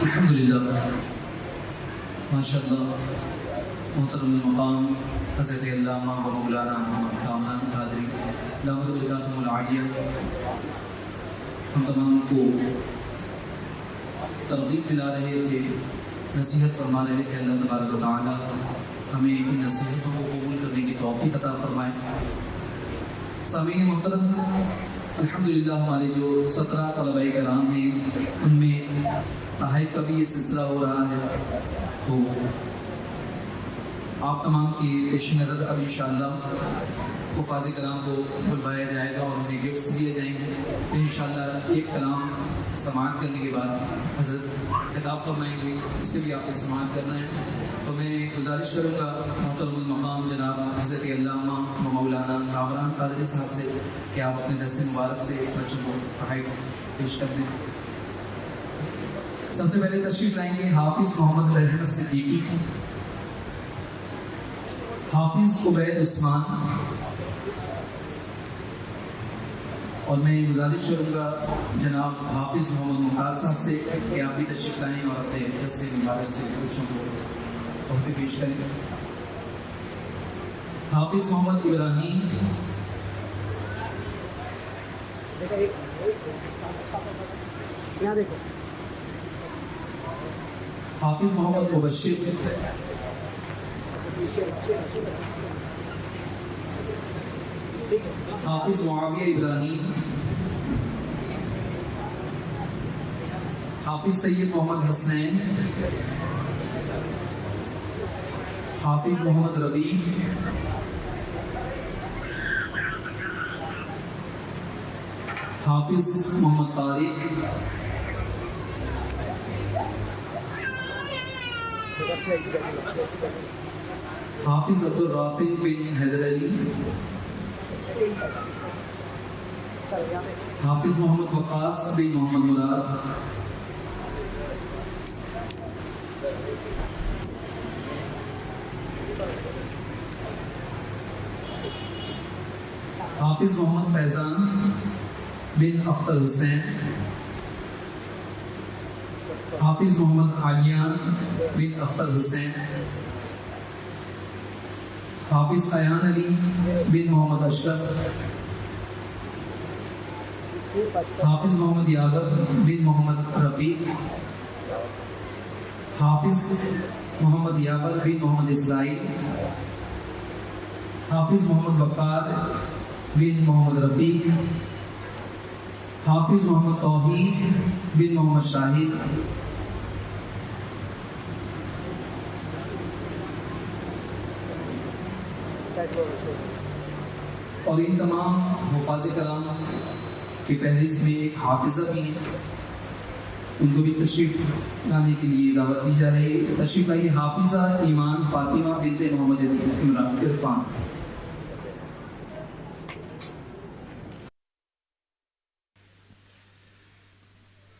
الحمدللہ ماشاءاللہ محترم المقام حضرت علامہ و مولانا محمد کامران قادری دامت برکاتہم العالیہ ہم تمام کو ترغیب دلا رہے تھے، نصیحت فرما رہے تھے۔ اللہ تبارک و تعالی ہمیں ان نصیحتوں کو قبول کرنے کی توفیق عطا فرمائے۔ سامعین محترم، الحمدللہ ہمارے جو 17 طلباء کرام ہیں ان میں تحائف کا بھی یہ سلسلہ ہو رہا ہے، تو آپ تمام کی پیش نظر اب انشاءاللہ حفاظ کرام کو بلوایا جائے گا اور انہیں گفٹس دیے جائیں گے۔ انشاءاللہ ایک کلام سماعت کرنے کے بعد حضرت خطاب فرمائیں گے، اس سے بھی آپ نے سماعت کرنا ہے۔ تو میں گزارش کروں گا محترم المقام جناب حضرت علامہ و مولانا کامران قادری صاحب سے کہ آپ اپنے دست مبارک سے بچوں کو تحائف پیش کر دیں۔ سب سے پہلے تشریف لائیں گے حافظ محمد رحمت صدیقی، حافظ عبید عثمان، اور میں گزارش کروں گا جناب حافظ محمد ممتاز صاحب سے کہ آپ بھی تشریف لائیں اور اپنے دست مبارک سے بچوں کو تحفے پیش کریں۔ حافظ محمد ابراہیم، حافظ محمد مبشر، حافظ معاویہ ابراہیم، حافظ سید محمد حسنین، حافظ محمد ربیع، حافظ محمد طارق، حافظ عبد الرافع بن حیدر علی، حافظ محمد وقاص بن محمد مراد، حافظ محمد فیضان بن اختر حسین، حافظ محمد عالیان بن اختر حسین، حافظ ایان علی بن محمد اشرف، حافظ محمد یادب بن محمد رفیق، حافظ محمد یابر بن محمد اسرائیل، حافظ محمد وقار بن محمد رفیق، حافظ محمد توحید بن محمد شاہد، اور ان تمام حفاظ کرام کی فہرست میں ایک حافظہ بھی ہے، ان کو بھی تشریف لانے کے لیے دعوت دی جا رہی ہے۔ تشریف لائیے حافظہ ایمان فاطمہ بنت محمد عرفان۔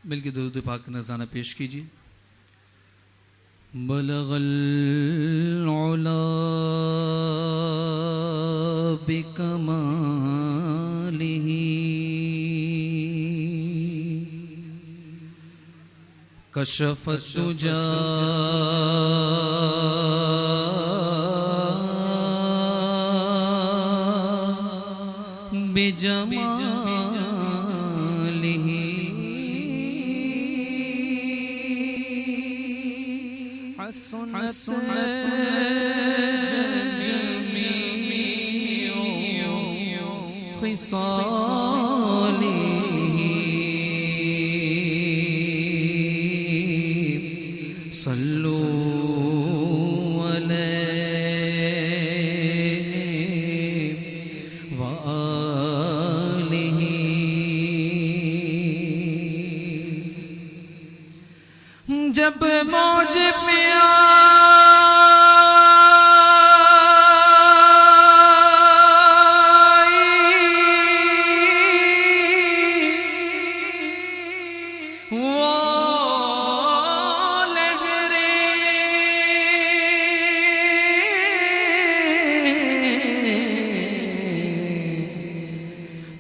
مل کے درود پاک کا نذرانہ پیش کیجیے۔ بلغ العلا بکمالہ کشف الدجی بجمالہ جب موج میں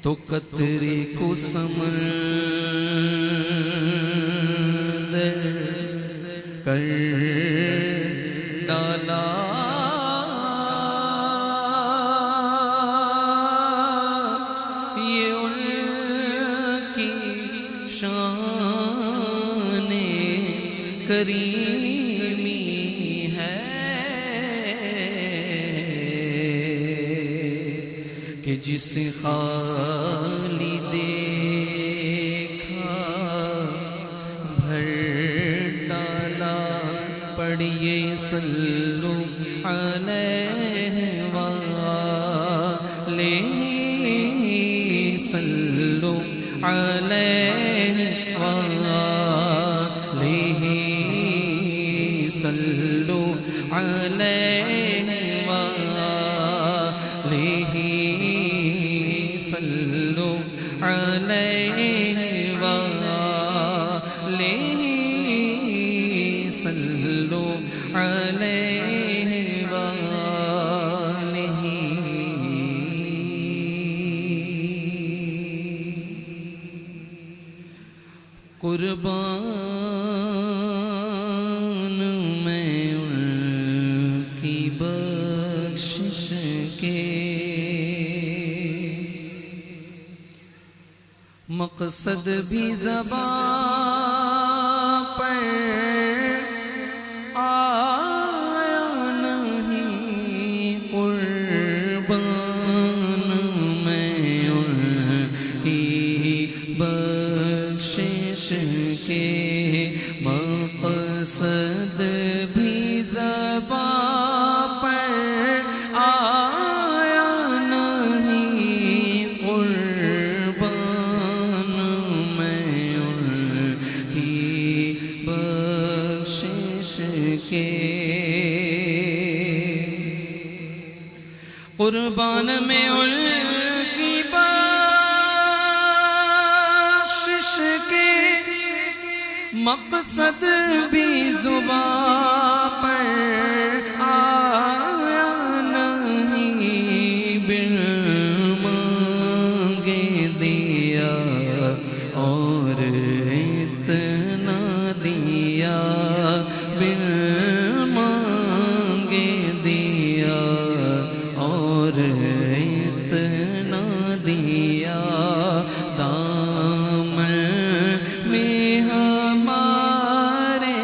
تو قطرے کو سمندر کریمی ہے کہ جس خالی دیکھا بھر ڈالا، پڑھیے صلو علیہ وآلہ، صلو علیہ وآلہ، صلو علیہ وآلہ، صلو علیہ وآلہ، صلو علیہ وآلہ۔ قربان میں ان کی بخشش کے، مقصد بھی زبان پر آیا نہیں، قربان میں ان کی بخشش کے، مقصد بھی زبان پر آیا نہیں، قربان میں ان کی بخشش کے، قربان میں ان کی بخشش کے، مقصد بھی زبان پر آیا نہیں، بن مانگے دیا اور اتنا دیا، بن مانگے دیا اور اتنا دیا، دامن میں ہمارے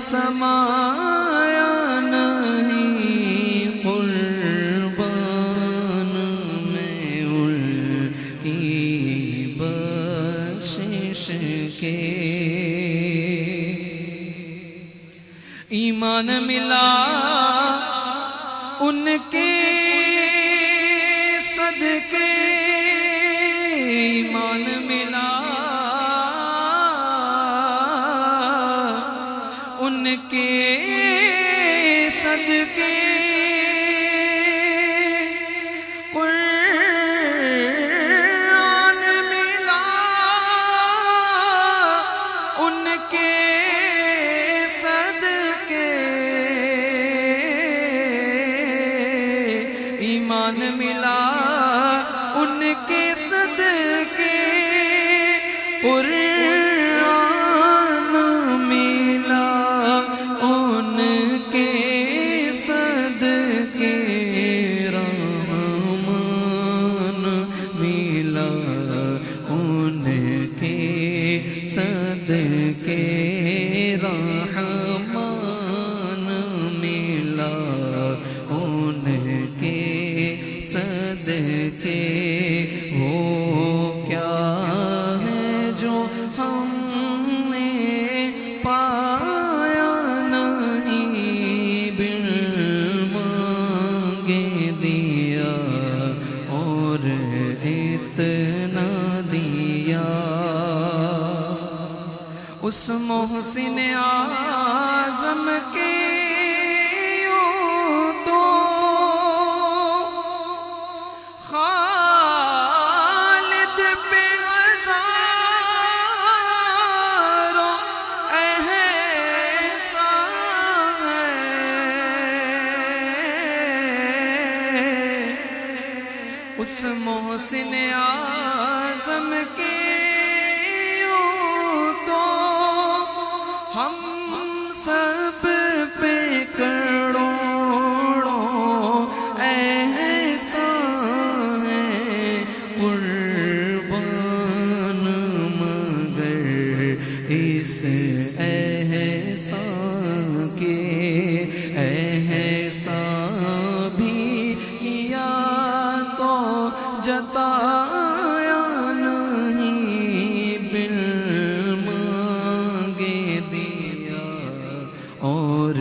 سمایا نہیں، قربان میں ان کی بخشش کے، ایمان ملا ان کے صدقے، ایمان ملا ان کے صدقے، قرآن ملا ان کے صدقے، ایمان ملا ان کے صدقے، قرآن ملا ان کے صدقے، رحمان ملا ان کے صدقے، رحمان ملا ان کے صدقے، وہ کیا ہے جو ہم نے پایا نہیں، بن مانگے دیا اور اتنا دیا، اس محسن اعظم کے یوں تو خالد پہ ہزاروں احسان ہے، اس محسن اعظم کے یوں تو ہم سب پہ کروڑوں احسان ہے، قربان مگر اس احسان احسان کے احسان بھی کیا تو جتایا نہیں، بن مانگے دیا اور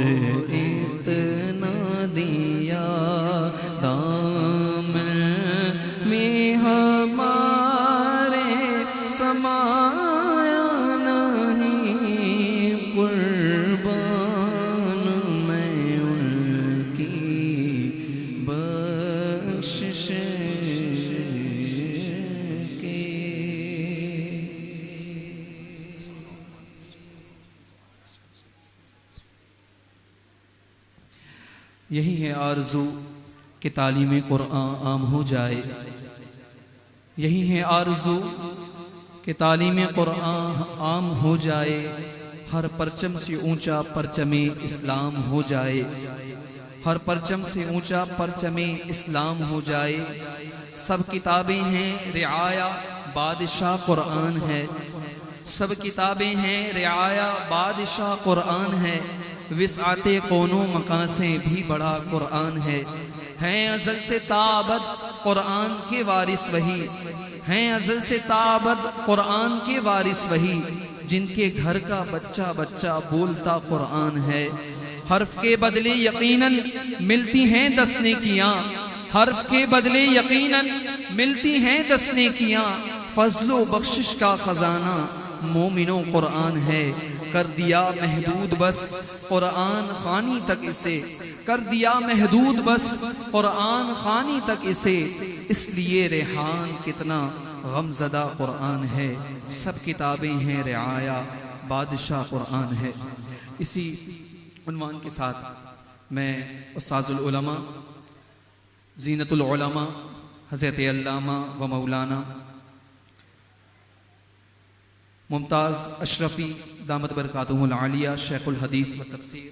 اتنا دیا، دامن میں ہمارے سمایا نہیں، قربان میں ان کی بخشش کے۔ یہی ہے آرزو کہ تعلیم قرآن عام ہو جائے، یہی ہے آرزو کہ تعلیم قرآن عام ہو جائے، ہر پرچم سے اونچا پرچم اسلام ہو جائے، ہر پرچم سے اونچا پرچم اسلام ہو جائے۔ سب کتابیں ہیں رعایا بادشاہ قرآن ہے، سب کتابیں ہیں رعایا بادشاہ قرآن ہے، وسعت کون و مکان سے بھی بڑا قرآن ہے۔ ہیں ازل سے تابد قرآن کے وارث وہی، ہیں ازل سے تابد قرآن کے وارث وہی، جن کے گھر کا بچہ بچہ بولتا قرآن ہے۔ حرف کے بدلے یقیناً ملتی ہیں 10 نیکیاں، حرف کے بدلے یقیناً ملتی ہیں 10 نیکیاں، فضل و بخشش کا خزانہ مومنوں قرآن ہے۔ کر دیا محدود بس قرآن خوانی تک اسے، کر دیا محدود بس قرآن خوانی تک اسے، اس لیے ریحان کتنا غمزدہ قرآن ہے۔ سب کتابیں ہیں رعایا بادشاہ قرآن ہے۔ اسی عنوان کے ساتھ میں استاذ العلماء زینت العلماء حضرت علامہ و مولانا ممتاز اشرفی دامت برکاتہ العالیہ شیخ الحدیث و تفسیر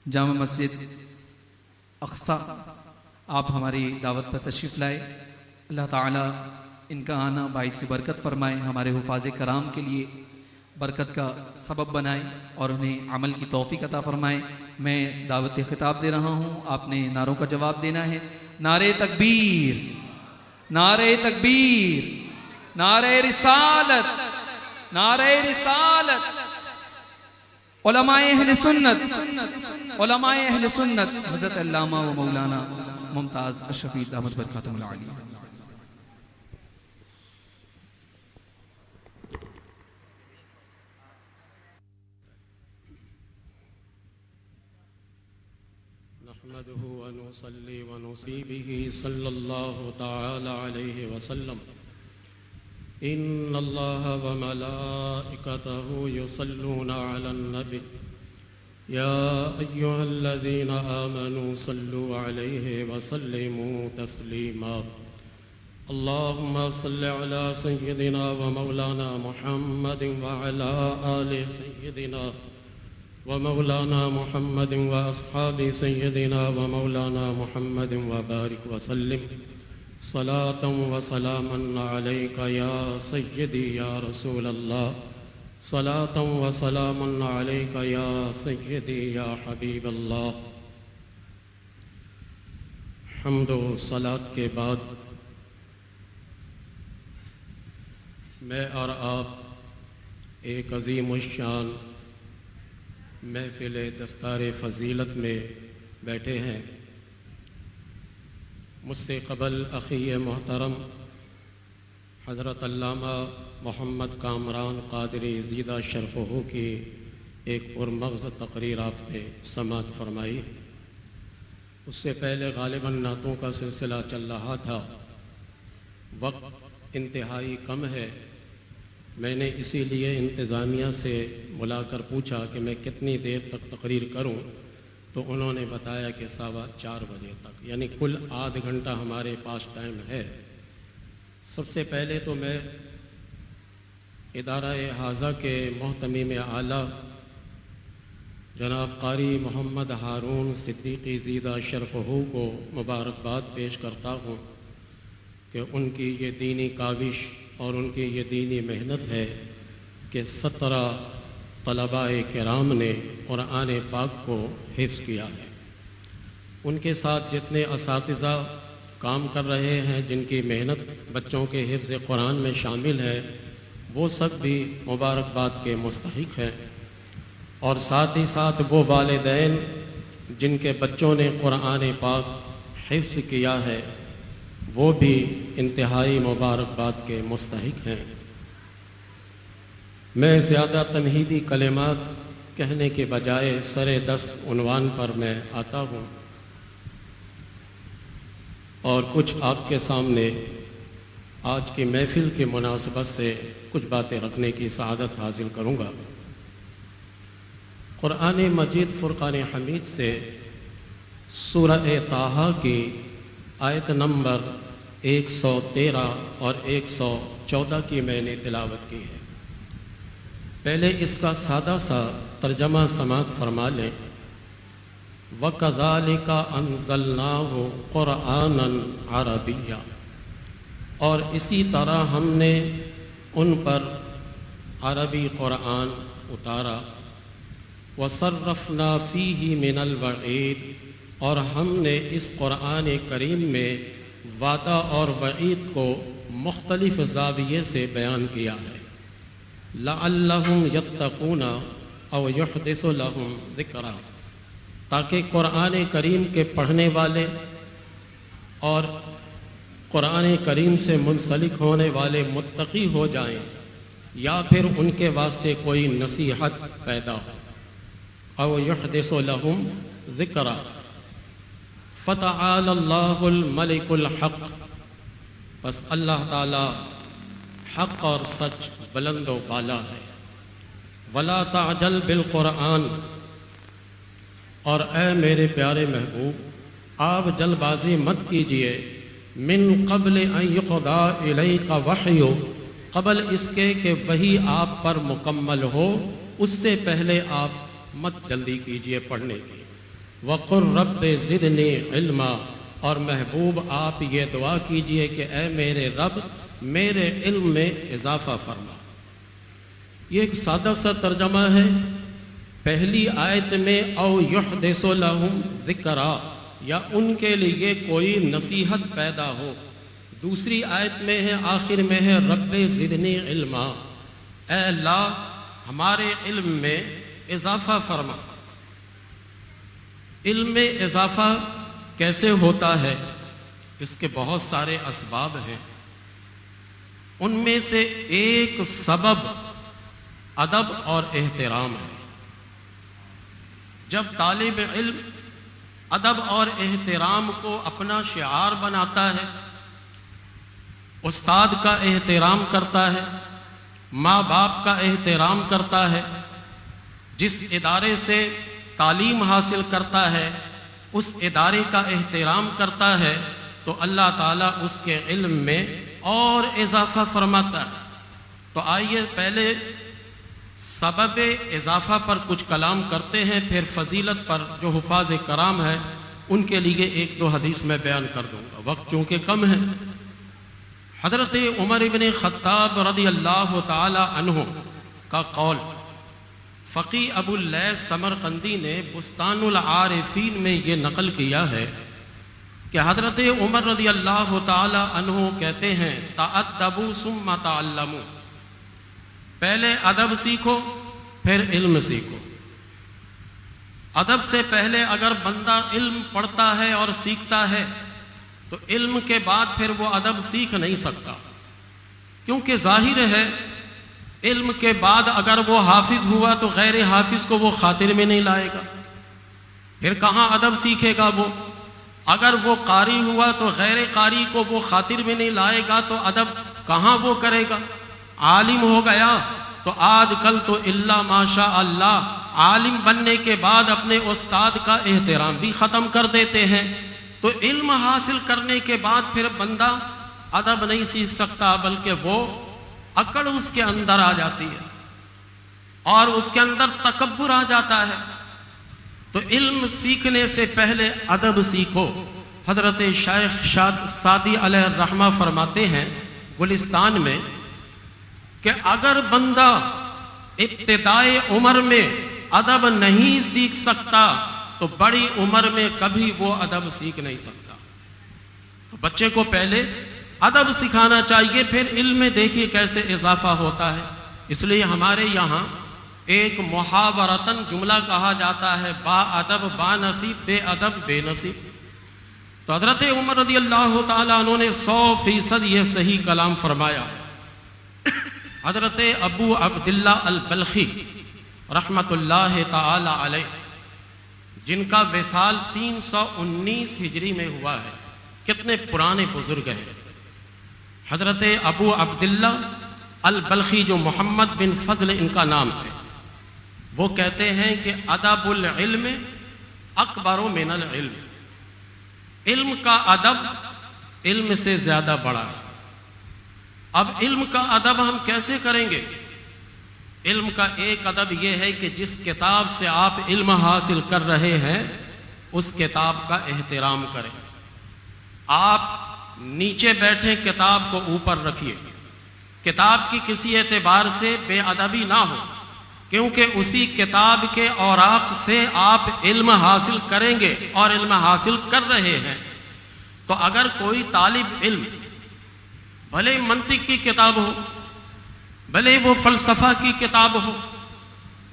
جامع مسجد اقصی، آپ ہماری دعوت پر تشریف لائے۔ اللہ تعالیٰ ان کا آنا باعث برکت فرمائے، ہمارے حفاظ کرام کے لیے برکت کا سبب بنائے اور انہیں عمل کی توفیق عطا فرمائے۔ میں دعوت خطاب دے رہا ہوں، آپ نے نعروں کا جواب دینا ہے۔ نعرہ تکبیر، نعرہ تکبیر، نعرہ رسالت، نعرہ رسالت۔ علماء اہل سنت، علماء اہل سنت حضرت علامہ و مولانا ممتاز اشرفی دامت برکاتہ العالیہ۔ نحمده ونصلي ونصلي به صلى الله تعالى عليه وسلم إن الله وملائكته يصلون على النبي يا أيها الذين آمنوا صلوا عليه وسلموا تسليما اللهم صل على سيدنا ومولانا محمد وعلى آل سيدنا ومولانا محمد وأصحاب سيدنا ومولانا محمد وبارك وسلم صلاة وسلاما عليك يا سيدي يا رسول الله صلاة وسلاما عليك يا سيدي يا حبيب الله۔ حمد و صلاة کے بعد میں اور آپ ایک عظیم الشان محفل دستار فضیلت میں بیٹھے ہیں۔ مجھ سے قبل اخی محترم حضرت علامہ محمد کامران قادری زیدہ شرفہ کی ایک پرمغز تقریر آپ نے سماعت فرمائی۔ اس سے پہلے غالباً نعتوں کا سلسلہ چل رہا تھا، وقت انتہائی کم ہے، میں نے اسی لیے انتظامیہ سے بلا کر پوچھا کہ میں کتنی دیر تک تقریر کروں، تو انہوں نے بتایا کہ 4:15 بجے تک، یعنی کل آدھ گھنٹہ ہمارے پاس ٹائم ہے۔ سب سے پہلے تو میں ادارہ حاضہ کے محتمیم اعلیٰ جناب قاری محمد ہارون صدیقی زیدہ شرفہ کو مبارکباد پیش کرتا ہوں کہ ان کی یہ دینی کاوش اور ان کی یہ دینی محنت ہے کہ 17 طلباء کرام نے قرآن پاک کو حفظ کیا ہے۔ ان کے ساتھ جتنے اساتذہ کام کر رہے ہیں، جن کی محنت بچوں کے حفظ قرآن میں شامل ہے، وہ سب بھی مبارکباد کے مستحق ہیں، اور ساتھ ہی ساتھ وہ والدین جن کے بچوں نے قرآن پاک حفظ کیا ہے، وہ بھی انتہائی مبارکباد کے مستحق ہیں۔ میں زیادہ تمہیدی کلمات کہنے کے بجائے سر دست عنوان پر میں آتا ہوں اور کچھ آپ کے سامنے آج کی محفل کی مناسبت سے کچھ باتیں رکھنے کی سعادت حاصل کروں گا۔ قرآن مجید فرقان حمید سے سورہ طٰہٰ کی آیت نمبر 113 اور 114 کی میں نے تلاوت کی ہے۔ پہلے اس کا سادہ سا ترجمہ سماعت فرما لیں۔ وَكَذَلِكَ أَنزَلْنَاهُ قُرْآنًا عَرَبِيًّا، اور اسی طرح ہم نے ان پر عربی قرآن اتارا۔ وَصَرَّفْنَا فِيهِ مِنَ الْوَعِيدِ، اور ہم نے اس قرآن کریم میں وعدہ اور وعید کو مختلف زاویے سے بیان کیا ہے۔ لَعَلَّهُمْ يَتَّقُونَ أَوْ يُحْدِثُ لَهُمْ ذِكْرًا، تاکہ قرآن کریم کے پڑھنے والے اور قرآن کریم سے منسلک ہونے والے متقی ہو جائیں، یا پھر ان کے واسطے کوئی نصیحت پیدا ہو۔ أَوْ يُحْدِثُ لَهُمْ ذِكْرًا۔ فَتَعَالَى اللَّهُ الْمَلِكُ الْحَقُّ، بس اللہ تعالی حق اور سچ بلند و بالا ہے۔ وَلَا تَعْجَلْ بِالْقُرْآنِ، اور اے میرے پیارے محبوب آپ جلد بازی مت کیجئے، من قبل ان يقضى الیک وحی، قبل اس کے کہ وحی آپ پر مکمل ہو، اس سے پہلے آپ مت جلدی کیجئے پڑھنے کی۔ وَقُلْ رَبِّ زِدْنِی عِلْمًا، اور محبوب آپ یہ دعا کیجئے کہ اے میرے رب میرے علم میں اضافہ فرما۔ یہ ایک سادہ سا ترجمہ ہے۔ پہلی آیت میں او یحدث لہم ذکرا، یا ان کے لیے کوئی نصیحت پیدا ہو۔ دوسری آیت میں ہے، آخر میں ہے، رب زدنی علما، اے اللہ ہمارے علم میں اضافہ فرما۔ علم میں اضافہ کیسے ہوتا ہے؟ اس کے بہت سارے اسباب ہیں، ان میں سے ایک سبب ادب اور احترام ہے۔ جب طالب علم ادب اور احترام کو اپنا شعار بناتا ہے، استاد کا احترام کرتا ہے، ماں باپ کا احترام کرتا ہے، جس ادارے سے تعلیم حاصل کرتا ہے اس ادارے کا احترام کرتا ہے، تو اللہ تعالیٰ اس کے علم میں اور اضافہ فرماتا ہے۔ تو آئیے پہلے سبب اضافہ پر کچھ کلام کرتے ہیں، پھر فضیلت پر جو حفاظ کرام ہے ان کے لیے ایک دو حدیث میں بیان کر دوں گا، وقت چونکہ کم ہے۔ حضرت عمر بن خطاب رضی اللہ تعالی عنہ کا قول فقی ابو اللیث سمرقندی نے بستان العارفین میں یہ نقل کیا ہے کہ حضرت عمر رضی اللہ تعالی عنہ کہتے ہیں، تأدبوا ثم تعلموا، پہلے ادب سیکھو پھر علم سیکھو۔ ادب سے پہلے اگر بندہ علم پڑھتا ہے اور سیکھتا ہے تو علم کے بعد پھر وہ ادب سیکھ نہیں سکتا، کیونکہ ظاہر ہے علم کے بعد اگر وہ حافظ ہوا تو غیر حافظ کو وہ خاطر میں نہیں لائے گا، پھر کہاں ادب سیکھے گا وہ؟ اگر وہ قاری ہوا تو غیر قاری کو وہ خاطر میں نہیں لائے گا تو ادب کہاں وہ کرے گا؟ عالم ہو گیا تو آج کل تو الا ماشاء اللہ عالم بننے کے بعد اپنے استاد کا احترام بھی ختم کر دیتے ہیں۔ تو علم حاصل کرنے کے بعد پھر بندہ ادب نہیں سیکھ سکتا، بلکہ وہ اکڑ اس کے اندر آ جاتی ہے اور اس کے اندر تکبر آ جاتا ہے۔ تو علم سیکھنے سے پہلے ادب سیکھو۔ حضرت شیخ سعدی علیہ الرحمہ فرماتے ہیں گلستان میں کہ اگر بندہ ابتدائے عمر میں ادب نہیں سیکھ سکتا تو بڑی عمر میں کبھی وہ ادب سیکھ نہیں سکتا۔ تو بچے کو پہلے ادب سکھانا چاہیے، پھر علم میں دیکھیے کیسے اضافہ ہوتا ہے۔ اس لیے ہمارے یہاں ایک محاورتاً جملہ کہا جاتا ہے، با ادب با نصیب، بے ادب بے نصیب۔ تو حضرت عمر رضی اللہ تعالیٰ عنہ نے 100% یہ صحیح کلام فرمایا۔ حضرت ابو عبداللہ البلخی رحمت اللہ تعالی علیہ، جن کا وصال 319 ہجری میں ہوا ہے، کتنے پرانے بزرگ ہیں۔ حضرت ابو عبداللہ البلخی جو محمد بن فضل ان کا نام ہے، وہ کہتے ہیں کہ ادب العلم اکبر من العلم، علم کا ادب علم سے زیادہ بڑا ہے۔ اب علم کا ادب ہم کیسے کریں گے؟ علم کا ایک ادب یہ ہے کہ جس کتاب سے آپ علم حاصل کر رہے ہیں اس کتاب کا احترام کریں۔ آپ نیچے بیٹھیں، کتاب کو اوپر رکھیے، کتاب کی کسی اعتبار سے بے ادبی نہ ہو، کیونکہ اسی کتاب کے اوراق سے آپ علم حاصل کریں گے اور علم حاصل کر رہے ہیں۔ تو اگر کوئی طالب علم بھلے منطق کی کتاب ہو، بھلے وہ فلسفہ کی کتاب ہو،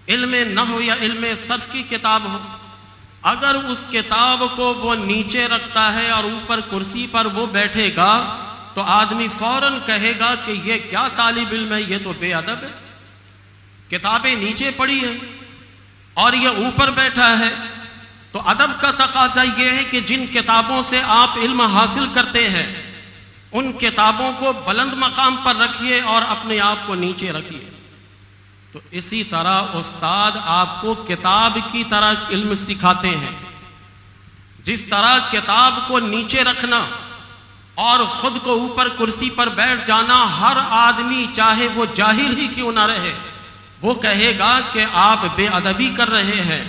علم نحو یا علم صرف کی کتاب ہو، اگر اس کتاب کو وہ نیچے رکھتا ہے اور اوپر کرسی پر وہ بیٹھے گا تو آدمی فوراً کہے گا کہ یہ کیا طالب علم ہے، یہ تو بے ادب ہے۔ کتابیں نیچے پڑی ہیں اور یہ اوپر بیٹھا ہے۔ تو ادب کا تقاضا یہ ہے کہ جن کتابوں سے آپ علم حاصل کرتے ہیں ان کتابوں کو بلند مقام پر رکھیے اور اپنے آپ کو نیچے رکھیے۔ تو اسی طرح استاد آپ کو کتاب کی طرح علم سکھاتے ہیں۔ جس طرح کتاب کو نیچے رکھنا اور خود کو اوپر کرسی پر بیٹھ جانا، ہر آدمی چاہے وہ جاہل ہی کیوں نہ رہے وہ کہے گا کہ آپ بے ادبی کر رہے ہیں،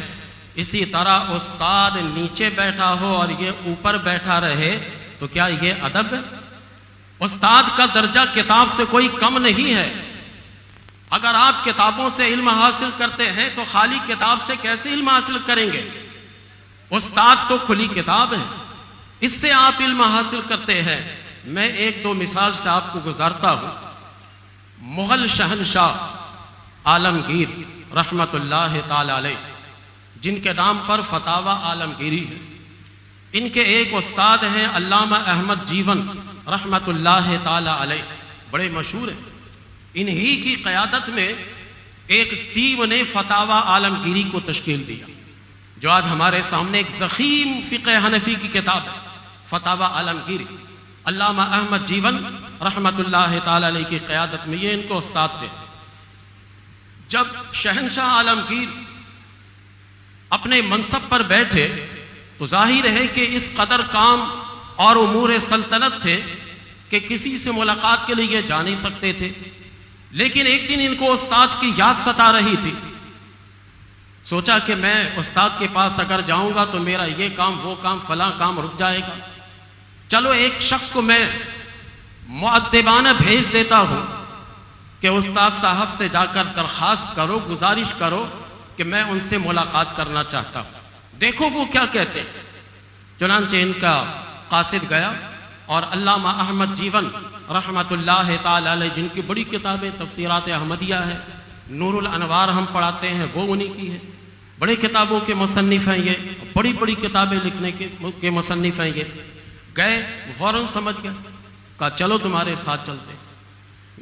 اسی طرح استاد نیچے بیٹھا ہو اور یہ اوپر بیٹھا رہے تو کیا یہ ادب ہے؟ استاد کا درجہ کتاب سے کوئی کم نہیں ہے۔ اگر آپ کتابوں سے علم حاصل کرتے ہیں تو خالی کتاب سے کیسے علم حاصل کریں گے؟ استاد تو کھلی کتاب ہے، اس سے آپ علم حاصل کرتے ہیں۔ میں ایک دو مثال سے آپ کو گزارتا ہوں۔ مغل شہنشاہ عالمگیر رحمت اللہ تعالی علیہ، جن کے نام پر فتاوی عالمگیری ہے، ان کے ایک استاد ہیں علامہ احمد جیون رحمت اللہ تعالی علیہ، بڑے مشہور ہیں۔ انہی کی قیادت میں ایک ٹیم نے فتاوی عالمگیری کو تشکیل دیا، جو آج ہمارے سامنے ایک ضخیم فقہ حنفی کی کتاب ہے، فتاوی عالمگیری۔ علامہ احمد جیون رحمت اللہ تعالی علیہ کی قیادت میں، یہ ان کو استاد تھے۔ جب شہنشاہ عالمگیر اپنے منصب پر بیٹھے تو ظاہر ہے کہ اس قدر کام اور امور سلطنت تھے کہ کسی سے ملاقات کے لیے جا نہیں سکتے تھے۔ لیکن ایک دن ان کو استاد کی یاد ستا رہی تھی۔ سوچا کہ میں استاد کے پاس اگر جاؤں گا تو میرا یہ کام وہ کام فلاں کام رک جائے گا، چلو ایک شخص کو میں مؤدبانہ بھیج دیتا ہوں کہ استاد صاحب سے جا کر درخواست کرو، گزارش کرو کہ میں ان سے ملاقات کرنا چاہتا ہوں، دیکھو وہ کیا کہتے ہیں۔ چنانچہ ان کا قاصد گیا اور علامہ احمد جیون رحمت اللہ تعالی علیہ، جن کی بڑی کتابیں تفسیرات احمدیہ ہے، نور الانوار ہم پڑھاتے ہیں، وہ انہی کی ہے، بڑے کتابوں کے مصنف ہیں یہ، بڑی بڑی کتابیں لکھنے کے مصنف ہیں یہ۔ گئے، فوراً سمجھ گئے، کہا چلو تمہارے ساتھ چلتے۔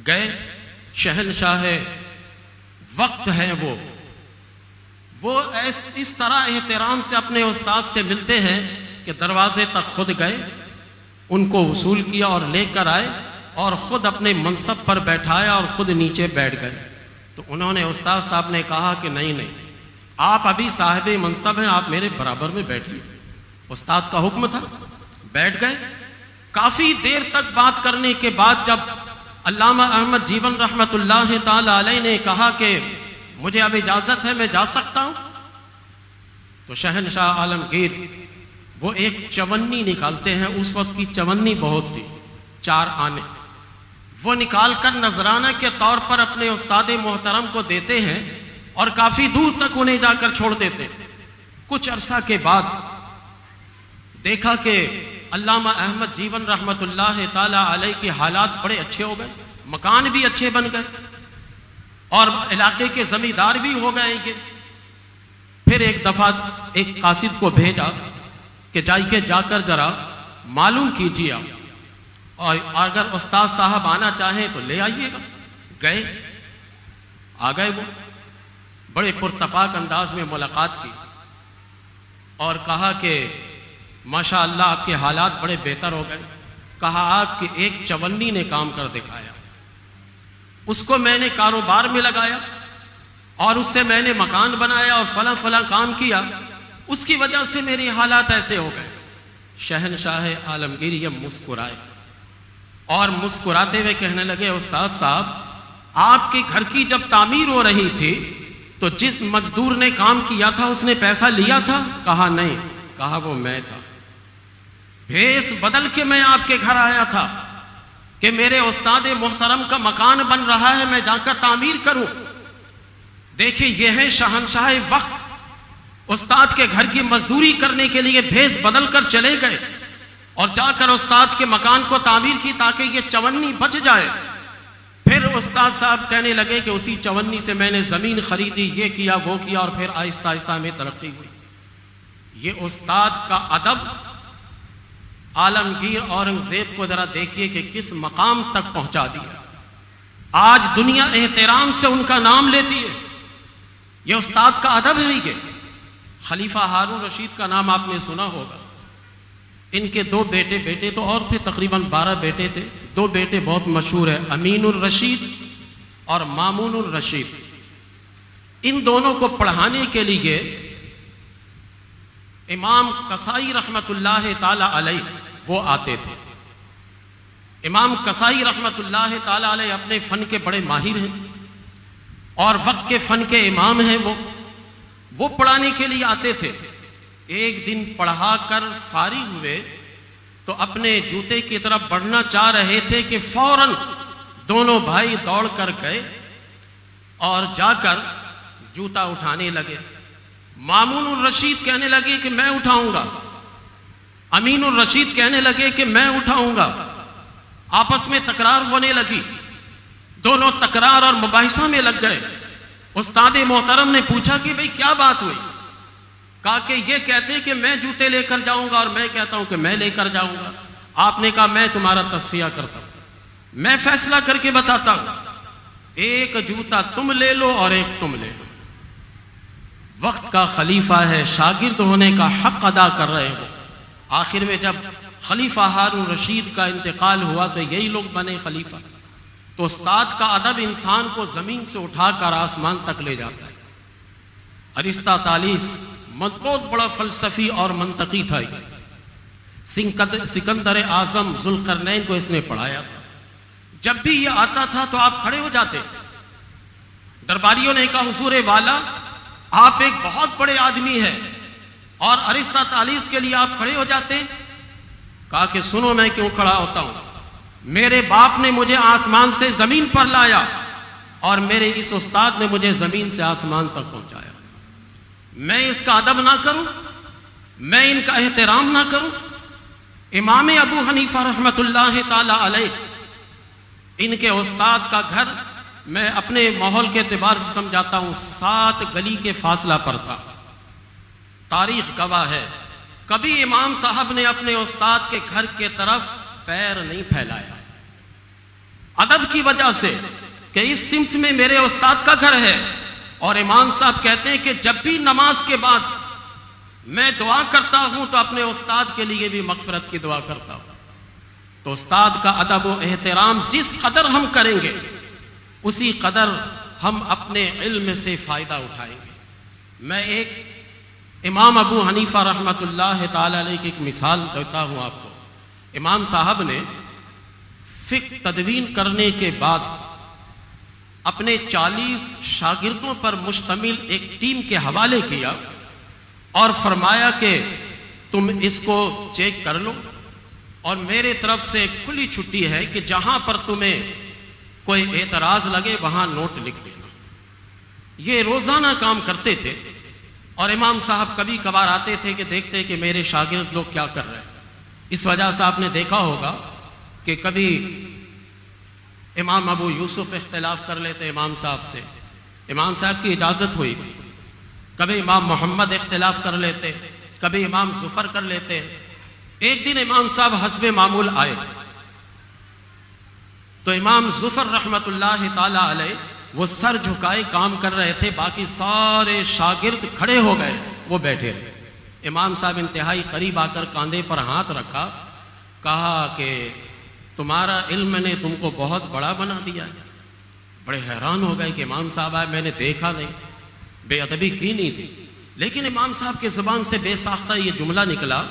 گئے، شہنشاہ وقت ہیں وہ اس طرح احترام سے اپنے استاد سے ملتے ہیں کہ دروازے تک خود گئے، ان کو وصول کیا اور لے کر آئے اور خود اپنے منصب پر بیٹھایا اور خود نیچے بیٹھ گئے۔ تو انہوں نے، استاد صاحب نے کہا کہ نہیں، آپ ابھی صاحب منصب ہیں، آپ میرے برابر میں بیٹھیے۔ استاد کا حکم تھا، بیٹھ گئے۔ کافی دیر تک بات کرنے کے بعد جب علامہ احمد جیون رحمت اللہ تعالی علیہ نے کہا کہ مجھے اب اجازت ہے، میں جا سکتا ہوں، تو شہنشاہ عالمگیر وہ ایک چونی نکالتے ہیں، اس وقت کی چونی بہت تھی، 4 آنے، وہ نکال کر نذرانہ کے طور پر اپنے استاد محترم کو دیتے ہیں اور کافی دور تک انہیں جا کر چھوڑ دیتے ہیں۔ کچھ عرصہ کے بعد دیکھا کہ علامہ احمد جیون رحمت اللہ تعالی علیہ کے حالات بڑے اچھے ہو گئے، مکان بھی اچھے بن گئے اور علاقے کے زمیندار بھی ہو گئے کہ پھر ایک دفعہ ایک قاصد کو بھیجا کہ جا کر ذرا معلوم کیجیے اور اگر استاد صاحب آنا چاہیں تو لے آئیے گا۔ آ گئے وہ بڑے پرتپاک انداز میں ملاقات کی اور کہا کہ ماشاء اللہ آپ کے حالات بڑے بہتر ہو گئے۔ کہا آپ کے ایک چونی نے کام کر دکھایا، اس کو میں نے کاروبار میں لگایا اور اس سے میں نے مکان بنایا اور فلاں فلاں کام کیا، اس کی وجہ سے میرے حالات ایسے ہو گئے۔ شہنشاہ عالمگیر یہ مسکرائے اور مسکراتے ہوئے کہنے لگے استاد صاحب آپ کے گھر کی جب تعمیر ہو رہی تھی تو جس مزدور نے کام کیا تھا اس نے پیسہ لیا تھا؟ کہا نہیں۔ کہا وہ میں تھا، بھیس بدل کے میں آپ کے گھر آیا تھا کہ میرے استاد محترم کا مکان بن رہا ہے، میں جا کر تعمیر کروں۔ دیکھیں یہ ہے شہنشاہ وقت، استاد کے گھر کی مزدوری کرنے کے لیے بھیس بدل کر چلے گئے اور جا کر استاد کے مکان کو تعمیر کی تاکہ یہ چونی بچ جائے۔ پھر استاد صاحب کہنے لگے کہ اسی چونی سے میں نے زمین خریدی، یہ کیا وہ کیا، اور پھر آہستہ آہستہ میں ترقی ہوئی۔ یہ استاد کا ادب عالمگیر اورنگزیب کو ذرا دیکھیے کہ کس مقام تک پہنچا دیا۔ آج دنیا احترام سے ان کا نام لیتی ہے، یہ استاد کا ادب ہے۔ یہ خلیفہ ہارون رشید کا نام آپ نے سنا ہوگا، ان کے دو بیٹے تو اور تھے، تقریباً 12 بیٹے تھے۔ 2 بیٹے بہت مشہور ہیں، امین الرشید اور مامون الرشید۔ ان دونوں کو پڑھانے کے لیے امام قصائی رحمت اللہ تعالی علیہ وہ آتے تھے۔ امام قصائی رحمت اللہ تعالی علیہ اپنے فن کے بڑے ماہر ہیں اور وقت کے فن کے امام ہیں، وہ پڑھانے کے لیے آتے تھے۔ ایک دن پڑھا کر فارغ ہوئے تو اپنے جوتے کی طرف بڑھنا چاہ رہے تھے کہ فوراً دونوں بھائی دوڑ کر گئے اور جا کر جوتا اٹھانے لگے۔ مامون الرشید کہنے لگے کہ میں اٹھاؤں گا، امین الرشید کہنے لگے کہ میں اٹھاؤں گا۔ آپس میں تکرار ہونے لگی، دونوں تکرار اور مباحثہ میں لگ گئے۔ استاد محترم نے پوچھا کہ بھئی کیا بات ہوئی؟ کہا کہ یہ کہتے کہ میں جوتے لے کر جاؤں گا اور میں کہتا ہوں کہ میں لے کر جاؤں گا۔ آپ نے کہا میں تمہارا تصفیہ کرتا ہوں، میں فیصلہ کر کے بتاتا ہوں، ایک جوتا تم لے لو اور ایک تم لے لو۔ وقت کا خلیفہ ہے، شاگرد ہونے کا حق ادا کر رہے ہو۔ آخر میں جب خلیفہ ہارون رشید کا انتقال ہوا تو یہی لوگ بنے خلیفہ۔ تو استاد کا ادب انسان کو زمین سے اٹھا کر آسمان تک لے جاتا ہے۔ ارسطا طالیس بہت بڑا فلسفی اور منطقی تھا۔ سکندر اعظم ذوالقرنین کو اس نے پڑھایا تھا۔ جب بھی یہ آتا تھا تو آپ کھڑے ہو جاتے۔ درباریوں نے کہا حضور والا آپ ایک بہت بڑے آدمی ہیں اور ارسطا طالیس کے لیے آپ کھڑے ہو جاتے۔ کہا کہ سنو میں کیوں کھڑا ہوتا ہوں، میرے باپ نے مجھے آسمان سے زمین پر لایا اور میرے اس استاد نے مجھے زمین سے آسمان تک پہنچایا۔ میں اس کا ادب نہ کروں، میں ان کا احترام نہ کروں؟ امام ابو حنیفہ رحمت اللہ تعالی علیہ، ان کے استاد کا گھر میں اپنے ماحول کے اعتبار سے سمجھاتا ہوں 7 گلی کے فاصلہ پر تھا۔ تاریخ گواہ ہے کبھی امام صاحب نے اپنے استاد کے گھر کے طرف پیر نہیں پھیلایا، ادب کی وجہ سے کہ اس سمت میں میرے استاد کا گھر ہے۔ اور امام صاحب کہتے ہیں کہ جب بھی نماز کے بعد میں دعا کرتا ہوں تو اپنے استاد کے لیے بھی مغفرت کی دعا کرتا ہوں۔ تو استاد کا ادب و احترام جس قدر ہم کریں گے اسی قدر ہم اپنے علم سے فائدہ اٹھائیں گے۔ میں ایک امام ابو حنیفہ رحمت اللہ تعالی علیہ کی ایک مثال دیتا ہوں آپ کو۔ امام صاحب نے فقہ تدوین کرنے کے بعد اپنے 40 شاگردوں پر مشتمل ایک ٹیم کے حوالے کیا اور فرمایا کہ تم اس کو چیک کر لو اور میرے طرف سے کھلی چھٹی ہے کہ جہاں پر تمہیں کوئی اعتراض لگے وہاں نوٹ لکھ دینا. یہ روزانہ کام کرتے تھے. اور امام صاحب کبھی کبھار آتے تھے کہ دیکھتے کہ میرے شاگرد لوگ کیا کر رہے ہیں. اس وجہ سے آپ نے دیکھا ہوگا کہ کبھی امام ابو یوسف اختلاف کر لیتے امام صاحب سے، امام صاحب کی اجازت ہوئی. کبھی امام محمد اختلاف کر لیتے، کبھی امام ظفر کر لیتے. ایک دن امام صاحب حسب معمول آئے تو امام ظفر رحمت اللہ تعالی علیہ وہ سر جھکائے کام کر رہے تھے، باقی سارے شاگرد کھڑے ہو گئے، وہ بیٹھے رہے. امام صاحب انتہائی قریب آ کر کاندھے پر ہاتھ رکھا، کہا کہ تمہارا علم نے تم کو بہت بڑا بنا دیا ہے. بڑے حیران ہو گئے کہ امام صاحب آئے، میں نے دیکھا نہیں، بے ادبی کی نہیں تھی. لیکن امام صاحب کی زبان سے بے ساختہ یہ جملہ نکلا،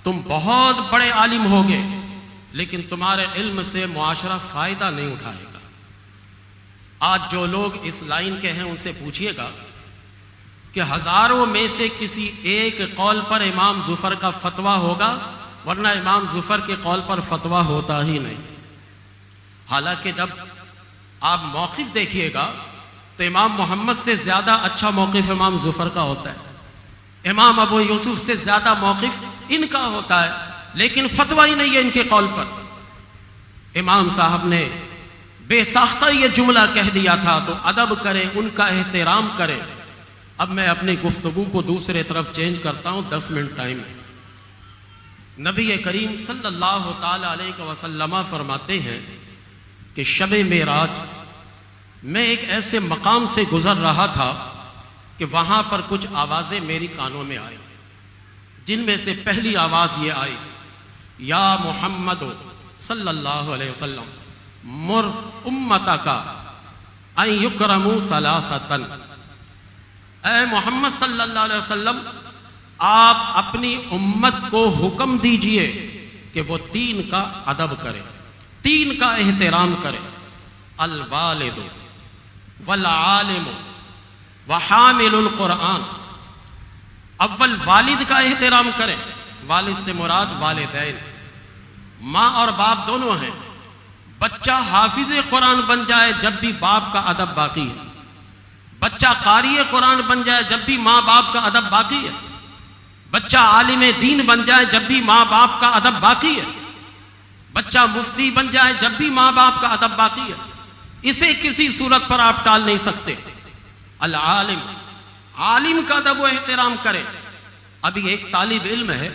تم بہت بڑے عالم ہوگے لیکن تمہارے علم سے معاشرہ فائدہ نہیں اٹھائے گا. آج جو لوگ اس لائن کے ہیں ان سے پوچھئے گا کہ ہزاروں میں سے کسی ایک قول پر امام ظفر کا فتویٰ ہوگا، ورنہ امام ظفر کے قول پر فتویٰ ہوتا ہی نہیں. حالانکہ جب آپ موقف دیکھیے گا تو امام محمد سے زیادہ اچھا موقف امام ظفر کا ہوتا ہے، امام ابو یوسف سے زیادہ موقف ان کا ہوتا ہے، لیکن فتویٰ ہی نہیں ہے ان کے قول پر. امام صاحب نے بے ساختہ یہ جملہ کہہ دیا تھا تو ادب کریں، ان کا احترام کریں. اب میں اپنی گفتگو کو دوسرے طرف چینج کرتا ہوں، 10 منٹ ٹائم ہے. نبی کریم صلی اللہ تعالی علیہ وسلم فرماتے ہیں کہ شب معراج میں ایک ایسے مقام سے گزر رہا تھا کہ وہاں پر کچھ آوازیں میری کانوں میں آئی، جن میں سے پہلی آواز یہ آئی، یا محمد صلی اللہ علیہ وسلم مر امتکا ان یکرموا ثلاثتن. اے محمد صلی اللہ علیہ وسلم، آپ اپنی امت کو حکم دیجئے کہ وہ 3 کا ادب کرے، 3 کا احترام کرے. الوالد والعالم وحامل القرآن. اول والد کا احترام کریں، والد سے مراد والدین، ماں اور باپ دونوں ہیں. بچہ حافظ قرآن بن جائے جب بھی باپ کا ادب باقی ہے، بچہ قاری قرآن بن جائے جب بھی ماں باپ کا ادب باقی ہے، بچہ عالم دین بن جائے جب بھی ماں باپ کا ادب باقی ہے، بچہ مفتی بن جائے جب بھی ماں باپ کا ادب باقی ہے. اسے کسی صورت پر آپ ٹال نہیں سکتے. العالم، عالم کا ادب و احترام کرے. ابھی ایک طالب علم ہے،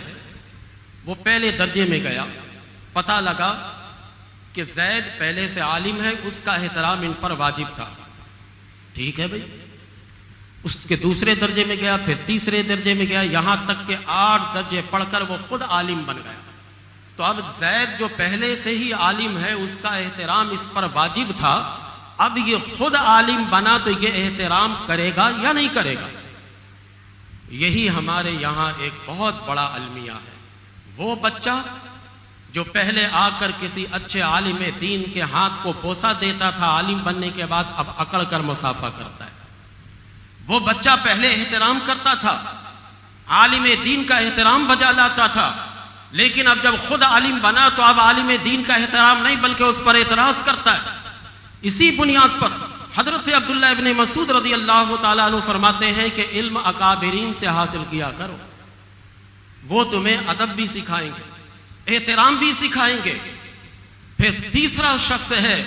وہ پہلے درجے میں گیا، پتہ لگا کہ زید پہلے سے عالم ہے، اس کا احترام ان پر واجب تھا. ٹھیک ہے بھائی. اس کے دوسرے درجے میں گیا، پھر تیسرے درجے میں گیا، یہاں تک کہ 8 درجے پڑھ کر وہ خود عالم بن گیا. تو اب زید جو پہلے سے ہی عالم ہے، اس کا احترام اس پر واجب تھا. اب یہ خود عالم بنا تو یہ احترام کرے گا یا نہیں کرے گا؟ یہی ہمارے یہاں ایک بہت بڑا المیہ ہے. وہ بچہ جو پہلے آ کر کسی اچھے عالم دین کے ہاتھ کو بوسہ دیتا تھا، عالم بننے کے بعد اب اکڑ کر مصافحہ کرتا ہے. وہ بچہ پہلے احترام کرتا تھا، عالم دین کا احترام بجا لاتا تھا، لیکن اب جب خود عالم بنا تو اب عالم دین کا احترام نہیں بلکہ اس پر اعتراض کرتا ہے. اسی بنیاد پر حضرت عبداللہ ابن مسعود رضی اللہ تعالیٰ عنہ فرماتے ہیں کہ علم اکابرین سے حاصل کیا کرو، وہ تمہیں ادب بھی سکھائیں گے، احترام بھی سکھائیں گے. پھر تیسرا شخص ہے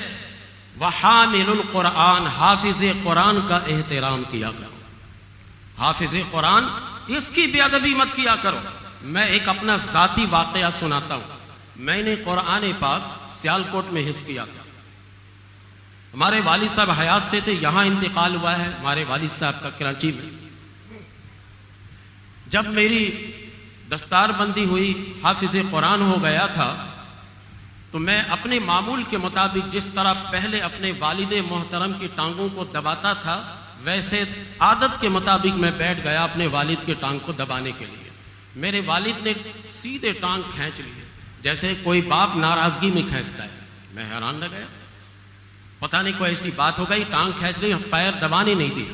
وحامل القرآن، حافظ قرآن کا احترام کیا کرو. حافظ قرآن، اس کی بے ادبی مت کیا کرو. میں ایک اپنا ذاتی واقعہ سناتا ہوں. میں نے قرآن پاک سیالکوٹ میں حفظ کیا تھا. ہمارے والد صاحب حیات سے تھے، یہاں انتقال ہوا ہے ہمارے والد صاحب کا کراچی میں. جب میری دستار بندی ہوئی، حافظ قرآن ہو گیا تھا، تو میں اپنے معمول کے مطابق جس طرح پہلے اپنے والد محترم کی ٹانگوں کو دباتا تھا، ویسے عادت کے مطابق میں بیٹھ گیا اپنے والد کے ٹانگ کو دبانے کے لیے. میرے والد نے سیدھے ٹانگ کھینچ لی، جیسے کوئی باپ ناراضگی میں کھینچتا ہے. میں حیران رہ گیا، پتہ نہیں کوئی ایسی بات ہو گئی، ٹانگ کھینچ لی، پیر دبانے نہیں دی.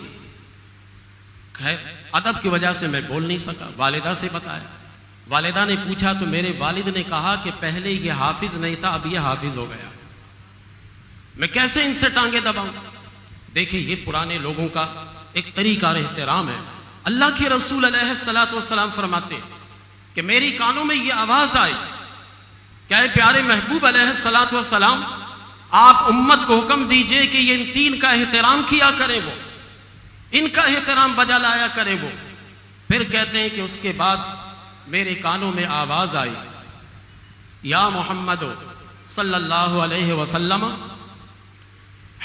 خیر ادب کی وجہ سے میں بول نہیں سکا، والدہ سے بتایا. والدہ نے پوچھا تو میرے والد نے کہا کہ پہلے یہ حافظ نہیں تھا، اب یہ حافظ ہو گیا. میں کیسے ان سے ٹانگیں دباؤں؟ دیکھیں یہ پرانے لوگوں کا ایک طریقہ اور احترام ہے۔ اللہ کے رسول علیہ الصلوۃ والسلام فرماتے کہ میری کانوں میں یہ آواز آئی کہ اے پیارے محبوب علیہ الصلوۃ والسلام، آپ امت کو حکم دیجئے کہ یہ ان تین کا احترام کیا کریں، وہ ان کا احترام بجا لایا کریں وہ۔ پھر کہتے ہیں کہ اس کے بعد میرے کانوں میں آواز آئی، یا محمد صلی اللہ علیہ وسلم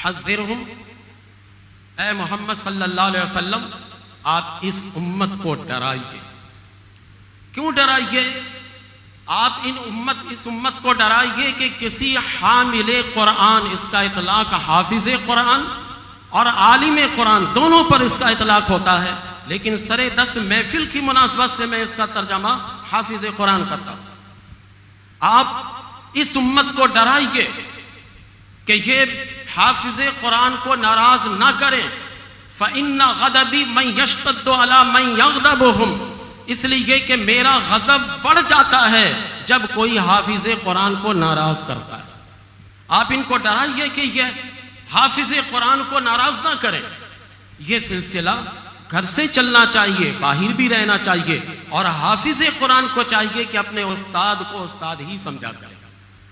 حذرہم، اے محمد صلی اللہ علیہ وسلم آپ اس امت کو ڈرائیے۔ کیوں ڈرائیے؟ آپ اس امت کو ڈرائیے کہ کسی حامل قرآن، اس کا اطلاق حافظ قرآن اور عالم قرآن دونوں پر اس کا اطلاق ہوتا ہے، لیکن سر دست محفل کی مناسبت سے میں اس کا ترجمہ حافظ قرآن کرتا ہوں۔ آپ اس امت کو ڈرائیے کہ یہ حافظ قرآن کو ناراض نہ کریں، فَإِنَّ غَضَبِي مَنْ يَشْتَدُّ عَلَى مَنْ يَغْضَبُهُمْ، اس لیے کہ میرا غضب بڑھ جاتا ہے جب کوئی حافظ قرآن کو ناراض کرتا ہے۔ آپ ان کو ڈرائیے کہ یہ حافظ قرآن کو ناراض نہ کریں۔ یہ سلسلہ گھر سے چلنا چاہیے، باہر بھی رہنا چاہیے، اور حافظ قرآن کو چاہیے کہ اپنے استاد کو استاد ہی سمجھا کریں،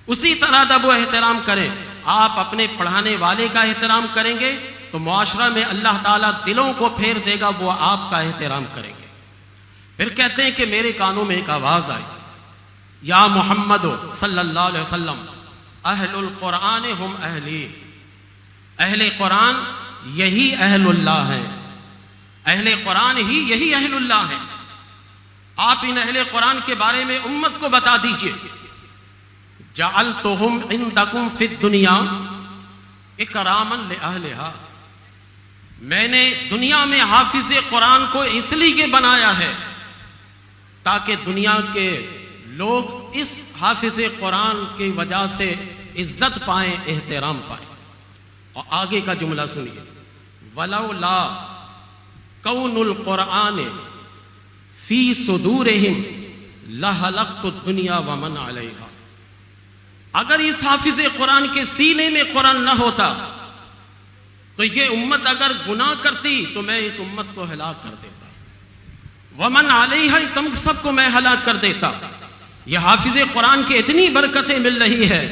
اسی طرح ادب و احترام کریں۔ آپ اپنے پڑھانے والے کا احترام کریں گے تو معاشرہ میں اللہ تعالیٰ دلوں کو پھیر دے گا، وہ آپ کا احترام کریں گے۔ پھر کہتے ہیں کہ میرے کانوں میں ایک آواز آئی، یا محمد صلی اللہ علیہ وسلم اہل القرآن ہم اہلی، اہل قرآن یہی اہل اللہ ہیں، اہل قرآن ہی یہی اہل اللہ ہیں۔ آپ ان اہل قرآن کے بارے میں امت کو بتا دیجئے۔ جعلتہم عندکم فی الدنیا اکراما لأہلہا، میں نے دنیا میں حافظ قرآن کو اس لیے بنایا ہے تاکہ دنیا کے لوگ اس حافظ قرآن کی وجہ سے عزت پائیں، احترام پائیں۔ اور آگے کا جملہ سنیے، وَلَوْلَا كَوْنُ الْقُرْآنِ فِي صُدُورِهِمْ لَحَلَقْتُ الدُّنْيَا وَمَنْ عَلَيْهَا، اگر اس حافظ قرآن کے سینے میں قرآن نہ ہوتا تو یہ امت اگر گناہ کرتی تو میں اس امت کو ہلاک کر دیتا، وَمَنْ عَلَيْهَا، تم سب کو میں ہلاک کر دیتا۔ یہ حافظ قرآن کی اتنی برکتیں مل رہی ہے،